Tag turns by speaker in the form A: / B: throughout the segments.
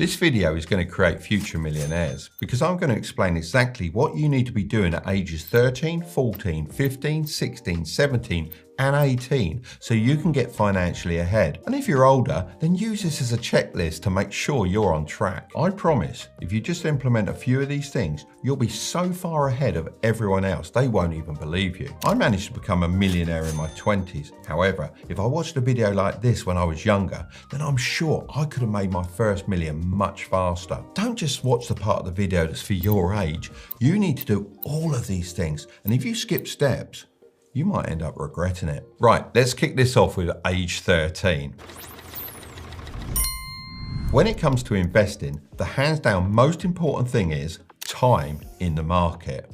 A: This video is going to create future millionaires because I'm going to explain exactly what you need to be doing at ages 13, 14, 15, 16, 17 and 18 so you can get financially ahead. And if you're older, then use this as a checklist to make sure you're on track. I promise, if you just implement a few of these things, you'll be so far ahead of everyone else they won't even believe you. I managed to become a millionaire in my 20s. However, if I watched a video like this when I was younger, then I'm sure I could have made my first million much faster. Don't just watch the part of the video that's for your age. You need to do all of these things, and if you skip steps, you might end up regretting it. Right, let's kick this off with age 13. When it comes to investing, the hands down most important thing is time in the market.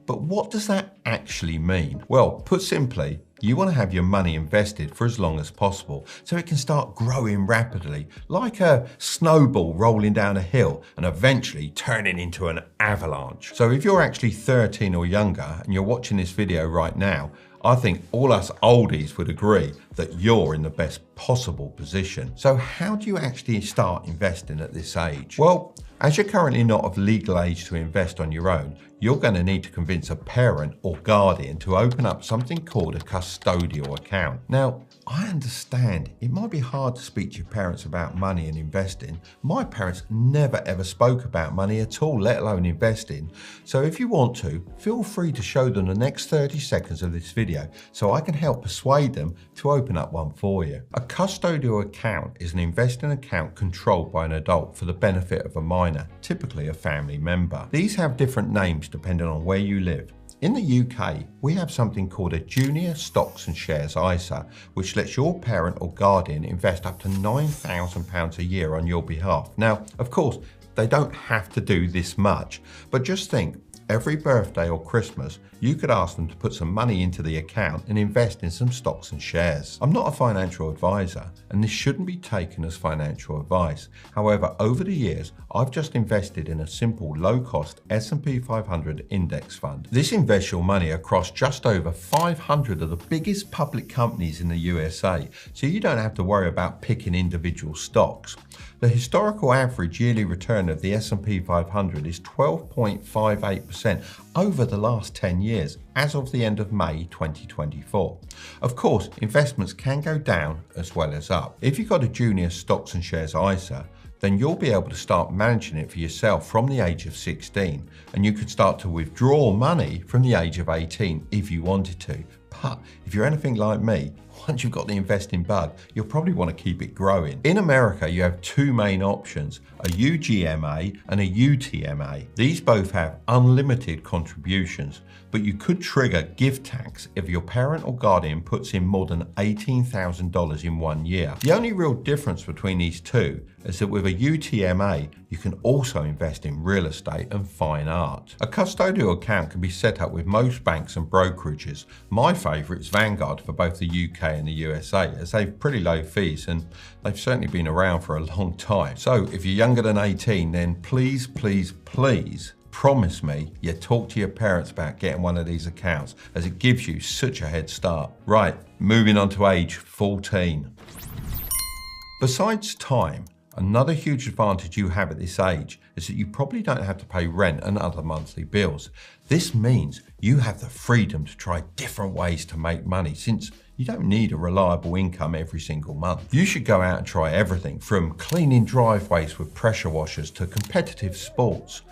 A: But what does that actually mean? Well, put simply, you want to have your money invested for as long as possible so it can start growing rapidly, like a snowball rolling down a hill and eventually turning into an avalanche. So if you're actually 13 or younger and you're watching this video right now, I think all us oldies would agree that you're in the best possible position. So how do you actually start investing at this age? Well, as you're currently not of legal age to invest on your own, you're going to need to convince a parent or guardian to open up something called a custodial account. Now, I understand it might be hard to speak to your parents about money and investing. My parents never ever spoke about money at all, let alone investing. So if you want to, feel free to show them the next 30 seconds of this video so I can help persuade them to open up one for you. A custodial account is an investing account controlled by an adult for the benefit of a minor, typically a family member. These have different names depending on where you live. In the UK, we have something called a Junior Stocks and Shares ISA, which lets your parent or guardian invest up to £9,000 a year on your behalf. Now, of course, they don't have to do this much, but just think, every birthday or Christmas, you could ask them to put some money into the account and invest in some stocks and shares. I'm not a financial advisor, and this shouldn't be taken as financial advice. However, over the years, I've just invested in a simple low-cost S&P 500 index fund. This invests your money across just over 500 of the biggest public companies in the USA, so you don't have to worry about picking individual stocks. The historical average yearly return of the S&P 500 is 12.58% over the last 10 years, as of the end of May 2024. Of course, investments can go down as well as up. If you've got a Junior Stocks and Shares ISA, then you'll be able to start managing it for yourself from the age of 16, and you could start to withdraw money from the age of 18 if you wanted to. But if you're anything like me, once you've got the investing bug, you'll probably want to keep it growing. In America, you have two main options, a UGMA and a UTMA. These both have unlimited contributions, but you could trigger gift tax if your parent or guardian puts in more than $18,000 in 1 year. The only real difference between these two is that with a UTMA, you can also invest in real estate and fine art. A custodial account can be set up with most banks and brokerages. My favourite is Vanguard for both the UK and the USA, as they've pretty low fees and they've certainly been around for a long time. So if you're younger than 18, then please, please, please promise me you talk to your parents about getting one of these accounts, as it gives you such a head start. Right, moving on to age 14. Besides time, another huge advantage you have at this age is that you probably don't have to pay rent and other monthly bills. This means you have the freedom to try different ways to make money, since you don't need a reliable income every single month. You should go out and try everything from cleaning driveways with pressure washers to competitive sports.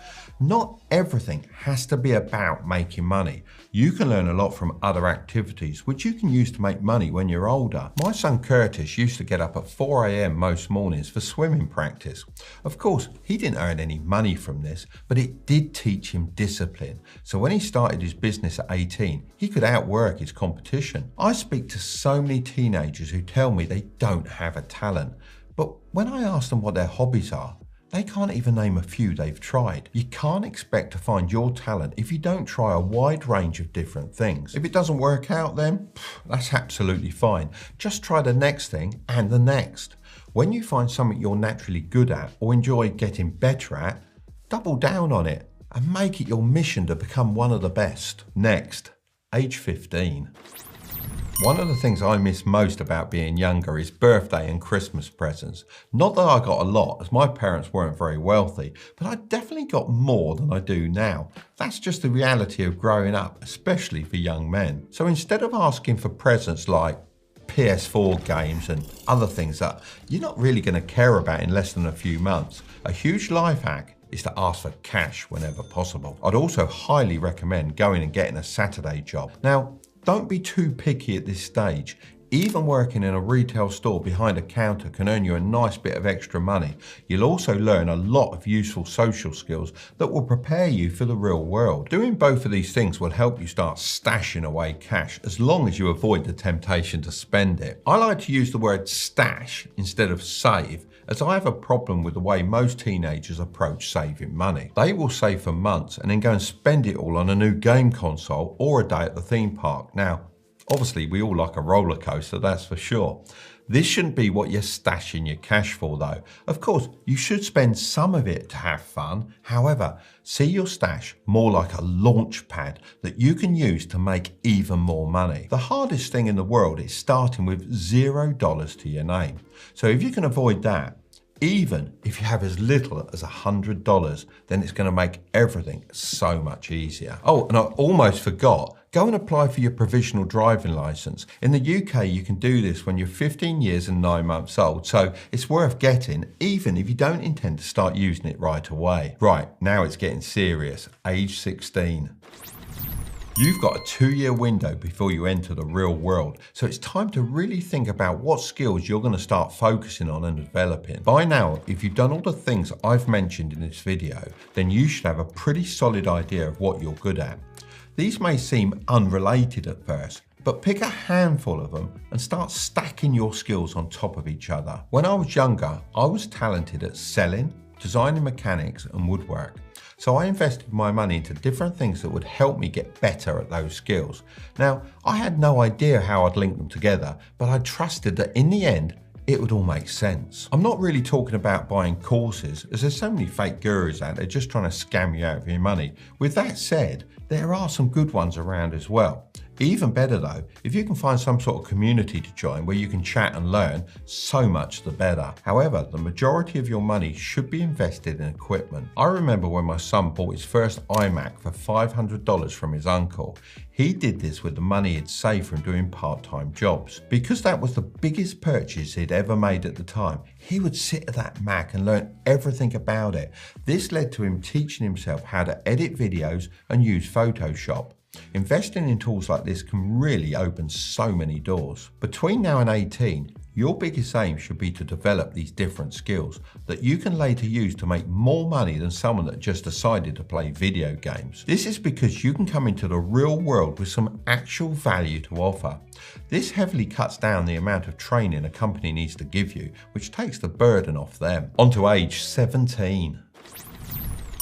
A: Not everything has to be about making money. You can learn a lot from other activities, which you can use to make money when you're older. My son Curtis used to get up at 4 AM most mornings for swimming practice. Of course, he didn't earn any money from this, but it did teach him discipline. So when he started his business at 18, he could outwork his competition. I speak to so many teenagers who tell me they don't have a talent, but when I ask them what their hobbies are, they can't even name a few they've tried. You can't expect to find your talent if you don't try a wide range of different things. If it doesn't work out, then that's absolutely fine. Just try the next thing and the next. When you find something you're naturally good at or enjoy getting better at, double down on it and make it your mission to become one of the best. Next, age 15. One of the things I miss most about being younger is birthday and Christmas presents. Not that I got a lot, as my parents weren't very wealthy, but I definitely got more than I do now. That's just the reality of growing up, especially for young men. So instead of asking for presents like PS4 games and other things that you're not really going to care about in less than a few months, a huge life hack is to ask for cash whenever possible. I'd also highly recommend going and getting a Saturday job. Now, don't be too picky at this stage. Even working in a retail store behind a counter can earn you a nice bit of extra money. You'll also learn a lot of useful social skills that will prepare you for the real world. Doing both of these things will help you start stashing away cash as long as you avoid the temptation to spend it. I like to use the word stash instead of save, as I have a problem with the way most teenagers approach saving money. They will save for months and then go and spend it all on a new game console or a day at the theme park. Now, obviously, we all like a roller coaster, that's for sure. This shouldn't be what you're stashing your cash for though. Of course, you should spend some of it to have fun. However, see your stash more like a launch pad that you can use to make even more money. The hardest thing in the world is starting with $0 to your name. So if you can avoid that, even if you have as little as $100, then it's going to make everything so much easier. Oh, and I almost forgot. Go and apply for your provisional driving licence. In the UK, you can do this when you're 15 years and 9 months old, so it's worth getting, even if you don't intend to start using it right away. Right, now it's getting serious. Age 16. You've got a 2-year window before you enter the real world, so it's time to really think about what skills you're going to start focusing on and developing. By now, if you've done all the things I've mentioned in this video, then you should have a pretty solid idea of what you're good at. These may seem unrelated at first, but pick a handful of them and start stacking your skills on top of each other. When I was younger, I was talented at selling, designing mechanics and woodwork. So I invested my money into different things that would help me get better at those skills. Now, I had no idea how I'd link them together, but I trusted that in the end, it would all make sense. I'm not really talking about buying courses, as there's so many fake gurus out there just trying to scam you out of your money. With that said, there are some good ones around as well. Even better though, if you can find some sort of community to join where you can chat and learn, so much the better. However, the majority of your money should be invested in equipment. I remember when my son bought his first iMac for $500 from his uncle. He did this with the money he'd saved from doing part-time jobs. Because that was the biggest purchase he'd ever made at the time, he would sit at that Mac and learn everything about it. This led to him teaching himself how to edit videos and use Photoshop. Investing in tools like this can really open so many doors. Between now and 18, your biggest aim should be to develop these different skills that you can later use to make more money than someone that just decided to play video games. This is because you can come into the real world with some actual value to offer. This heavily cuts down the amount of training a company needs to give you, which takes the burden off them. On to age 17.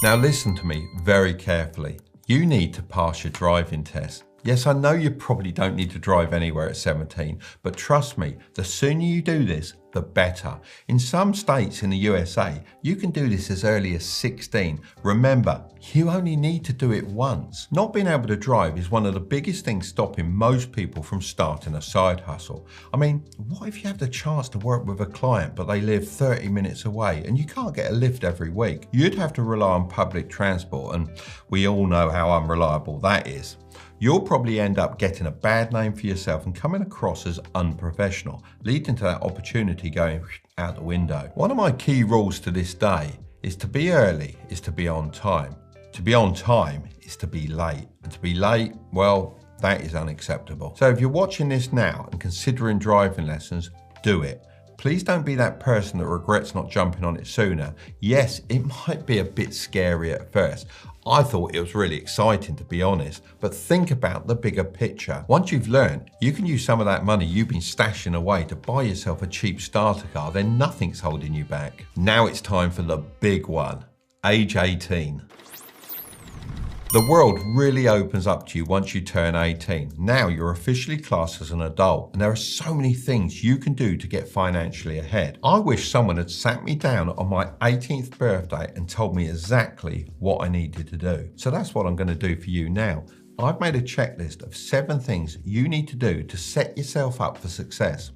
A: Now listen to me very carefully. You need to pass your driving test. Yes, I know you probably don't need to drive anywhere at 17, but trust me, the sooner you do this, the better. In some states in the USA, you can do this as early as 16. Remember, you only need to do it once. Not being able to drive is one of the biggest things stopping most people from starting a side hustle. I mean, what if you have the chance to work with a client but they live 30 minutes away and you can't get a lift every week? You'd have to rely on public transport, and we all know how unreliable that is. You'll probably end up getting a bad name for yourself and coming across as unprofessional, leading to that opportunity going out the window. One of my key rules to this day is to be early is to be on time. To be on time is to be late. And to be late, well, that is unacceptable. So if you're watching this now and considering driving lessons, do it. Please don't be that person that regrets not jumping on it sooner. Yes, it might be a bit scary at first. I thought it was really exciting, to be honest, but think about the bigger picture. Once you've learned, you can use some of that money you've been stashing away to buy yourself a cheap starter car, then nothing's holding you back. Now it's time for the big one, age 18. The world really opens up to you once you turn 18. Now you're officially classed as an adult, and there are so many things you can do to get financially ahead. I wish someone had sat me down on my 18th birthday and told me exactly what I needed to do. So that's what I'm going to do for you now. I've made a checklist of 7 things you need to do to set yourself up for success.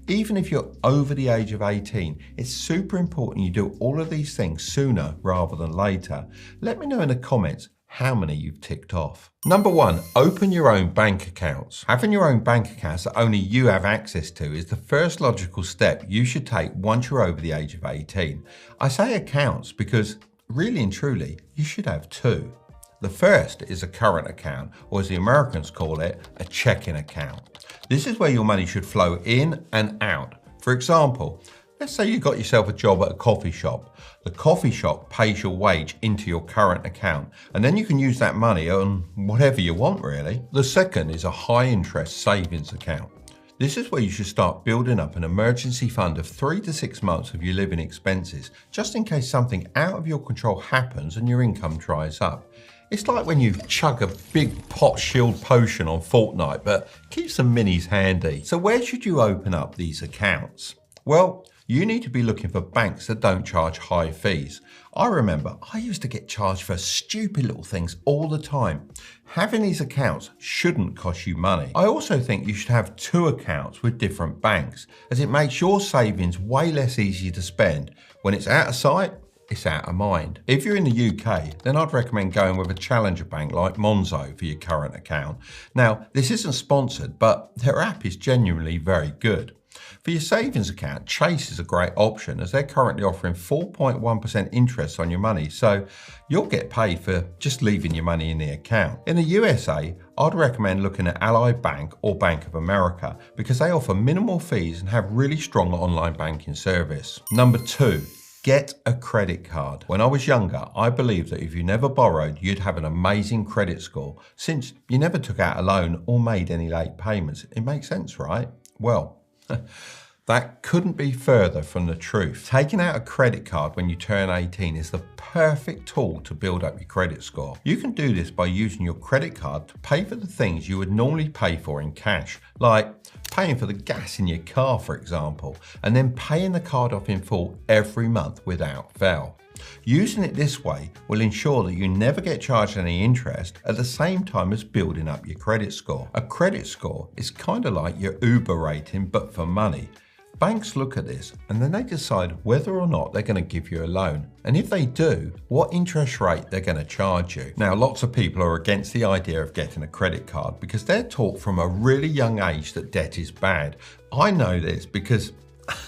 A: Even if you're over the age of 18, it's super important you do all of these things sooner rather than later. Let me know in the comments how many you've ticked off. Number 1, open your own bank accounts. Having your own bank accounts that only you have access to is the first logical step you should take once you're over the age of 18. I say accounts because really and truly, you should have 2. The first is a current account, or as the Americans call it, a checking account. This is where your money should flow in and out. For example, let's say you got yourself a job at a coffee shop. The coffee shop pays your wage into your current account, and then you can use that money on whatever you want, really. The second is a high interest savings account. This is where you should start building up an emergency fund of 3 to 6 months of your living expenses, just in case something out of your control happens and your income dries up. It's like when you chug a big pot shield potion on Fortnite, but keep some minis handy. So where should you open up these accounts? Well, you need to be looking for banks that don't charge high fees. I remember I used to get charged for stupid little things all the time. Having these accounts shouldn't cost you money. I also think you should have 2 accounts with different banks, as it makes your savings way less easy to spend. When it's out of sight, it's out of mind. If you're in the UK, then I'd recommend going with a challenger bank like Monzo for your current account. Now, this isn't sponsored, but their app is genuinely very good. For your savings account, Chase is a great option as they're currently offering 4.1% interest on your money, so you'll get paid for just leaving your money in the account. In the USA, I'd recommend looking at Ally Bank or Bank of America because they offer minimal fees and have really strong online banking service. Number 2. Get a credit card. When I was younger, I believed that if you never borrowed, you'd have an amazing credit score since you never took out a loan or made any late payments. It makes sense, right? Well, that couldn't be further from the truth. Taking out a credit card when you turn 18 is the perfect tool to build up your credit score. You can do this by using your credit card to pay for the things you would normally pay for in cash, like paying for the gas in your car, for example, and then paying the card off in full every month without fail. Using it this way will ensure that you never get charged any interest at the same time as building up your credit score. A credit score is kind of like your Uber rating, but for money. Banks look at this and then they decide whether or not they're going to give you a loan. And if they do, what interest rate they're going to charge you. Now, lots of people are against the idea of getting a credit card because they're taught from a really young age that debt is bad. I know this because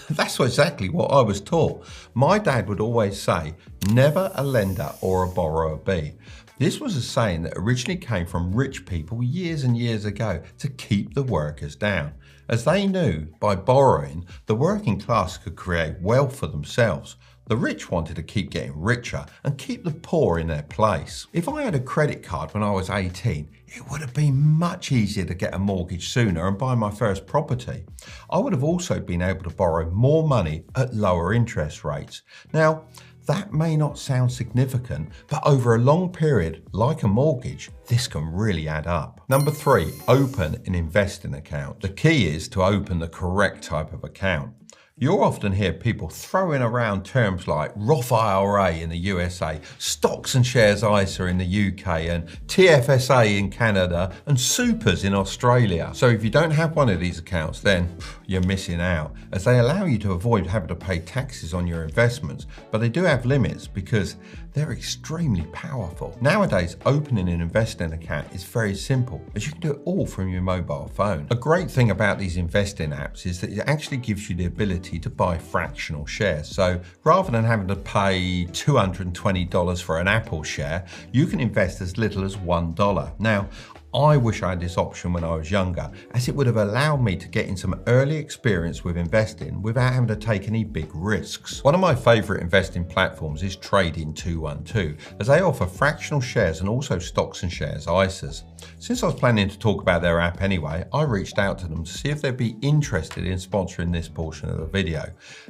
A: that's exactly what I was taught. My dad would always say, never a lender or a borrower be. This was a saying that originally came from rich people years and years ago to keep the workers down, as they knew by borrowing, the working class could create wealth for themselves. The rich wanted to keep getting richer and keep the poor in their place. If I had a credit card when I was 18, it would have been much easier to get a mortgage sooner and buy my first property. I would have also been able to borrow more money at lower interest rates. Now, that may not sound significant, but over a long period, like a mortgage, this can really add up. Number 3, open an investing account. The key is to open the correct type of account. You'll often hear people throwing around terms like Roth IRA in the USA, stocks and shares ISA in the UK, and TFSA in Canada, and supers in Australia. So if you don't have one of these accounts, then you're missing out, as they allow you to avoid having to pay taxes on your investments, but they do have limits because they're extremely powerful. Nowadays, opening an investing account is very simple, as you can do it all from your mobile phone. A great thing about these investing apps is that it actually gives you the ability to buy fractional shares. So rather than having to pay $220 for an Apple share, you can invest as little as $1. Now, I wish I had this option when I was younger, as it would have allowed me to get in some early experience with investing without having to take any big risks. One of my favourite investing platforms is Trading 212, as they offer fractional shares and also stocks and shares ISAs. Since I was planning to talk about their app anyway, I reached out to them to see if they'd be interested in sponsoring this portion of the video.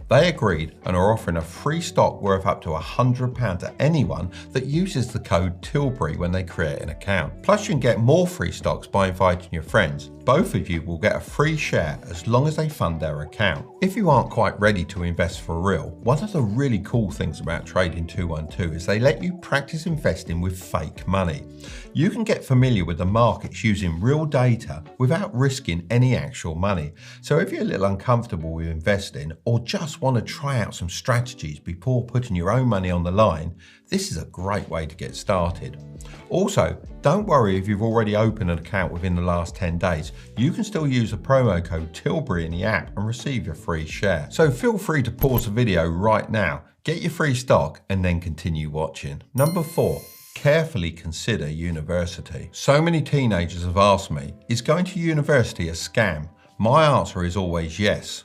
A: They agreed and are offering a free stock worth up to £100 to anyone that uses the code Tilbury when they create an account. Plus, you can get more free stocks by inviting your friends. Both of you will get a free share as long as they fund their account. If you aren't quite ready to invest for real, one of the really cool things about Trading 212 is they let you practice investing with fake money. You can get familiar with the markets using real data without risking any actual money. So if you're a little uncomfortable with investing or just want to try out some strategies before putting your own money on the line, this is a great way to get started. Also, don't worry if you've already opened an account within the last 10 days. You can still use the promo code Tilbury in the app and receive your free share. So feel free to pause the video right now, get your free stock, and then continue watching. Number 4. Carefully consider university. So many teenagers have asked me, is going to university a scam? My answer is always yes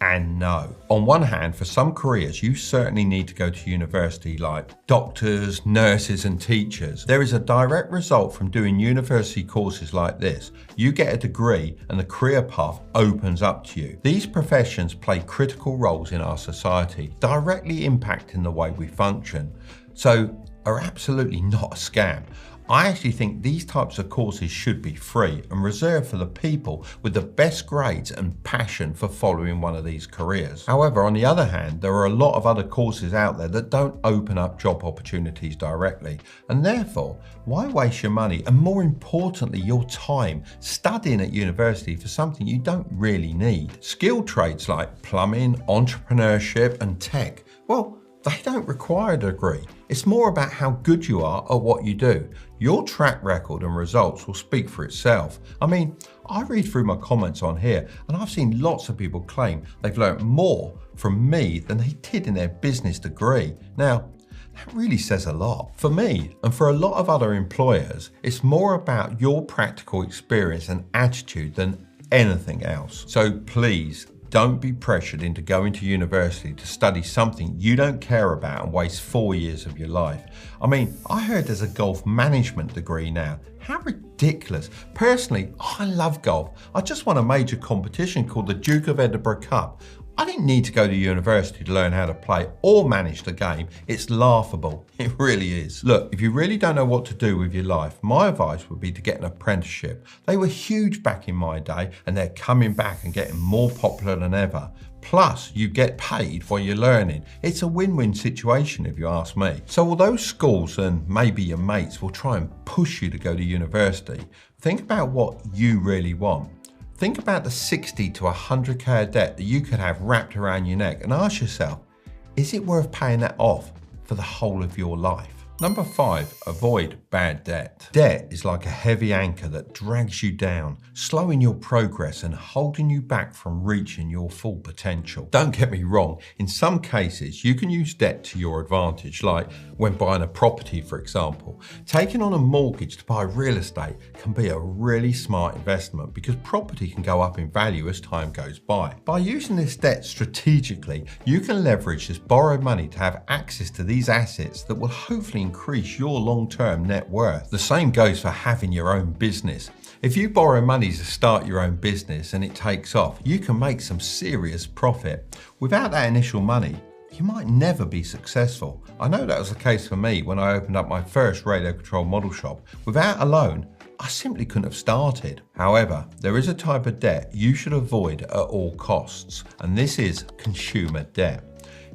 A: and no. On one hand, for some careers, you certainly need to go to university, like doctors, nurses, and teachers. There is a direct result from doing university courses like this. You get a degree and the career path opens up to you. These professions play critical roles in our society, directly impacting the way we function. So, are absolutely not a scam. I actually think these types of courses should be free and reserved for the people with the best grades and passion for following one of these careers. However, on the other hand, there are a lot of other courses out there that don't open up job opportunities directly. And therefore, why waste your money and, more importantly, your time studying at university for something you don't really need? Skilled trades like plumbing, entrepreneurship, and tech, well, they don't require a degree. It's more about how good you are at what you do. Your track record and results will speak for itself. I mean, I read through my comments on here and I've seen lots of people claim they've learned more from me than they did in their business degree. Now, that really says a lot. For me, and for a lot of other employers, it's more about your practical experience and attitude than anything else. So please, don't be pressured into going to university to study something you don't care about and waste 4 years of your life. I mean, I heard there's a golf management degree now. How ridiculous. Personally, I love golf. I just won a major competition called the Duke of Edinburgh Cup. I didn't need to go to university to learn how to play or manage the game. It's laughable. It really is. Look, if you really don't know what to do with your life, my advice would be to get an apprenticeship. They were huge back in my day and they're coming back and getting more popular than ever. Plus, you get paid while you're learning. It's a win-win situation if you ask me. So although schools and maybe your mates will try and push you to go to university, think about what you really want. Think about the 60 to 100k of debt that you could have wrapped around your neck and ask yourself, is it worth paying that off for the whole of your life? Number 5, avoid bad debt. Debt is like a heavy anchor that drags you down, slowing your progress and holding you back from reaching your full potential. Don't get me wrong, in some cases you can use debt to your advantage, like when buying a property, for example. Taking on a mortgage to buy real estate can be a really smart investment because property can go up in value as time goes by. By using this debt strategically, you can leverage this borrowed money to have access to these assets that will hopefully increase your long-term net worth. The same goes for having your own business. If you borrow money to start your own business and it takes off, you can make some serious profit. Without that initial money, you might never be successful. I know that was the case for me when I opened up my first radio control model shop. Without a loan, I simply couldn't have started. However, there is a type of debt you should avoid at all costs, and this is consumer debt.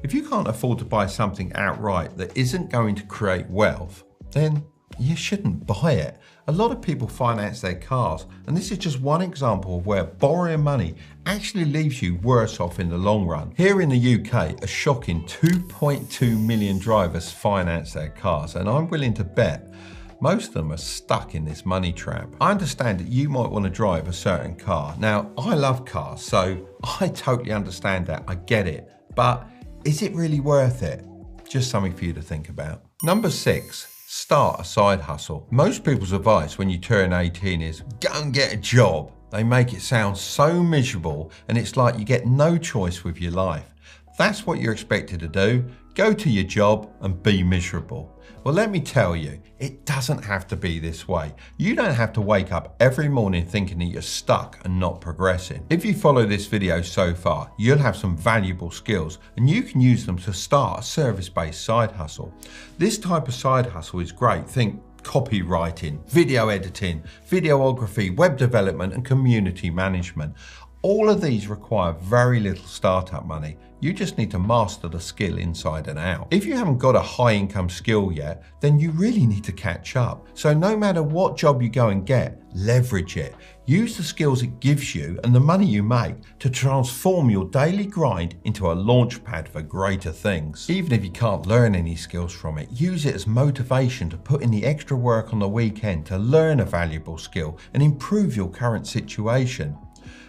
A: If you can't afford to buy something outright that isn't going to create wealth, then you shouldn't buy it. A lot of people finance their cars, and this is just one example of where borrowing money actually leaves you worse off in the long run. Here in the UK, a shocking 2.2 million drivers finance their cars, and I'm willing to bet most of them are stuck in this money trap. I understand that you might want to drive a certain car. Now, I love cars, so I totally understand that. I get it. But is it really worth it? Just something for you to think about. Number 6, start a side hustle. Most people's advice when you turn 18 is go and get a job. They make it sound so miserable and it's like you get no choice with your life. That's what you're expected to do. Go to your job and be miserable. Well, let me tell you, it doesn't have to be this way. You don't have to wake up every morning thinking that you're stuck and not progressing. If you follow this video so far, you'll have some valuable skills and you can use them to start a service-based side hustle. This type of side hustle is great. Think copywriting, video editing, videography, web development, and community management. All of these require very little startup money. You just need to master the skill inside and out. If you haven't got a high income skill yet, then you really need to catch up. So no matter what job you go and get, leverage it. Use the skills it gives you and the money you make to transform your daily grind into a launch pad for greater things. Even if you can't learn any skills from it, use it as motivation to put in the extra work on the weekend to learn a valuable skill and improve your current situation.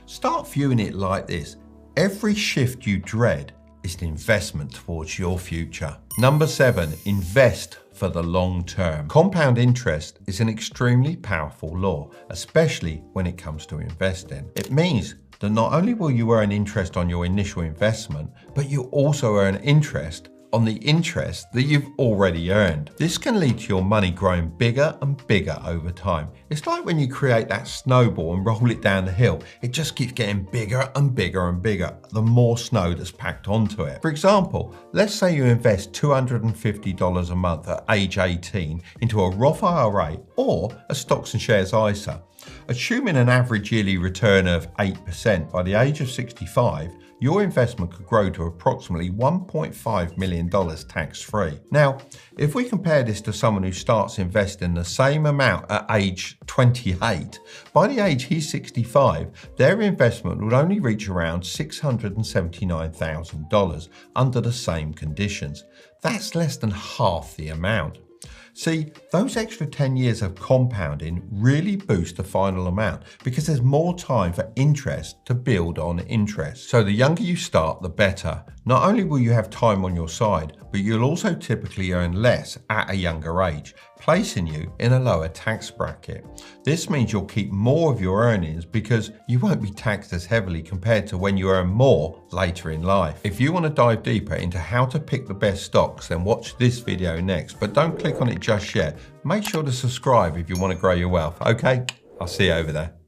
A: Start viewing it like this. Every shift you dread is an investment towards your future. Number 7, invest for the long term. Compound interest is an extremely powerful law, especially when it comes to investing. It means that not only will you earn interest on your initial investment, but you also earn interest on the interest that you've already earned. This can lead to your money growing bigger and bigger over time. It's like when you create that snowball and roll it down the hill, it just keeps getting bigger and bigger and bigger the more snow that's packed onto it. For example, let's say you invest $250 a month at age 18 into a Roth IRA or a stocks and shares ISA. Assuming an average yearly return of 8% by the age of 65, your investment could grow to approximately $1.5 million tax-free. Now, if we compare this to someone who starts investing the same amount at age 28, by the age he's 65, their investment would only reach around $679,000 under the same conditions. That's less than half the amount. See, those extra 10 years of compounding really boost the final amount because there's more time for interest to build on interest. So the younger you start, the better. Not only will you have time on your side, but you'll also typically earn less at a younger age, placing you in a lower tax bracket. This means you'll keep more of your earnings because you won't be taxed as heavily compared to when you earn more later in life. If you want to dive deeper into how to pick the best stocks, then watch this video next, but don't click on it just yet. Make sure to subscribe if you want to grow your wealth, okay? I'll see you over there.